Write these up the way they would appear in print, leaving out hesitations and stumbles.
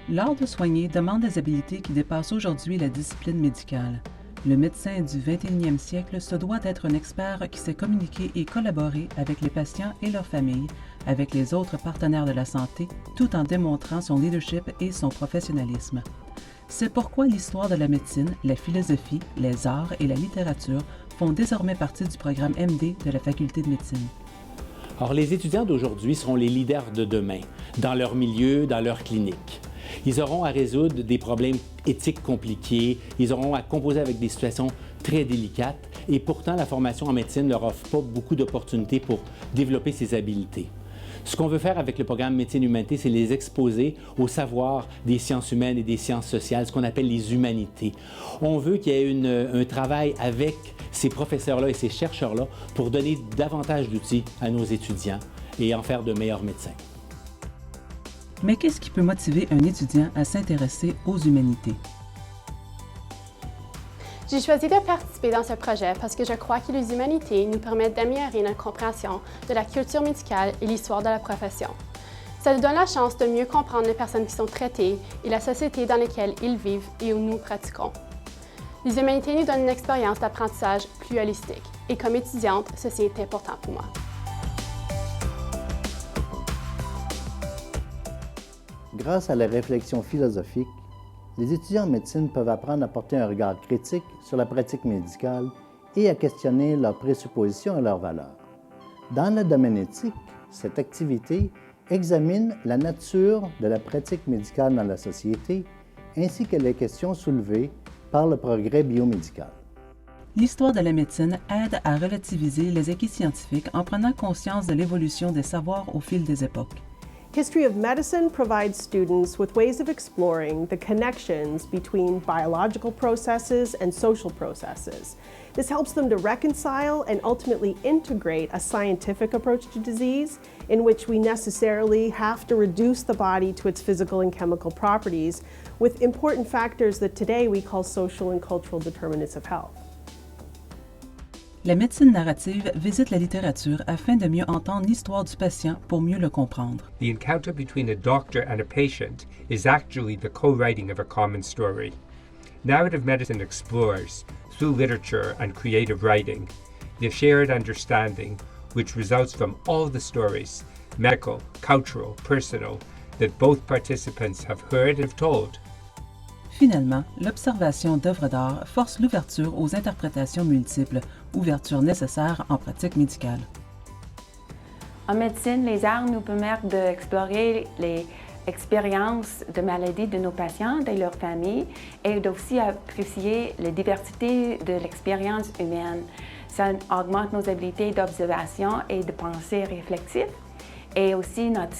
L'art de soigner demande des habiletés qui dépassent aujourd'hui la discipline médicale. Le médecin du 21e siècle se doit d'être un expert qui sait communiquer et collaborer avec les patients et leurs familles, avec les autres partenaires de la santé, tout en démontrant son leadership et son professionnalisme. C'est pourquoi l'histoire de la médecine, la philosophie, les arts et la littérature font désormais partie du programme MD de la Faculté de médecine. Alors, les étudiants d'aujourd'hui seront les leaders de demain, dans leur milieu, dans leur clinique. Ils auront à résoudre des problèmes éthiques compliqués, ils auront à composer avec des situations très délicates et pourtant la formation en médecine ne leur offre pas beaucoup d'opportunités pour développer ces habiletés. Ce qu'on veut faire avec le programme Médecine-Humanité, c'est les exposer au savoir des sciences humaines et des sciences sociales, ce qu'on appelle les humanités. On veut qu'il y ait un travail avec ces professeurs-là et ces chercheurs-là pour donner davantage d'outils à nos étudiants et en faire de meilleurs médecins. Mais qu'est-ce qui peut motiver un étudiant à s'intéresser aux humanités? J'ai choisi de participer dans ce projet parce que je crois que les humanités nous permettent d'améliorer notre compréhension de la culture médicale et l'histoire de la profession. Ça nous donne la chance de mieux comprendre les personnes qui sont traitées et la société dans laquelle ils vivent et où nous pratiquons. Les humanités nous donnent une expérience d'apprentissage plus holistique et comme étudiante, ceci est important pour moi. Grâce à la réflexion philosophique, les étudiants en médecine peuvent apprendre à porter un regard critique sur la pratique médicale et à questionner leurs présuppositions et leurs valeurs. Dans le domaine éthique, cette activité examine la nature de la pratique médicale dans la société ainsi que les questions soulevées par le progrès biomédical. L'histoire de la médecine aide à relativiser les acquis scientifiques en prenant conscience de l'évolution des savoirs au fil des époques. History of medicine provides students with ways of exploring the connections between biological processes and social processes. This helps them to reconcile and ultimately integrate a scientific approach to disease in which we necessarily have to reduce the body to its physical and chemical properties with important factors that today we call social and cultural determinants of health. La médecine narrative visite la littérature afin de mieux entendre l'histoire du patient pour mieux le comprendre. The encounter between a doctor and a patient is actually the co-writing of a common story. Narrative medicine explores, through literature and creative writing, the shared understanding which results from all the stories, medical, cultural, personal, that both participants have heard and have told. Finalement, l'observation d'œuvres d'art force l'ouverture aux interprétations multiples, ouverture nécessaire en pratique médicale. En médecine, les arts nous permettent d'explorer les expériences de maladie de nos patients et leurs familles et d'aussi apprécier la diversité de l'expérience humaine. Ça augmente nos habiletés d'observation et de pensée réflexive et aussi notre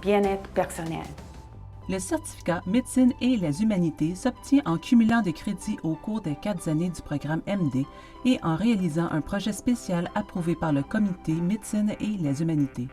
bien-être personnel. Le certificat Médecine et les humanités s'obtient en cumulant des crédits au cours des 4 années du programme MD et en réalisant un projet spécial approuvé par le Comité Médecine et les humanités.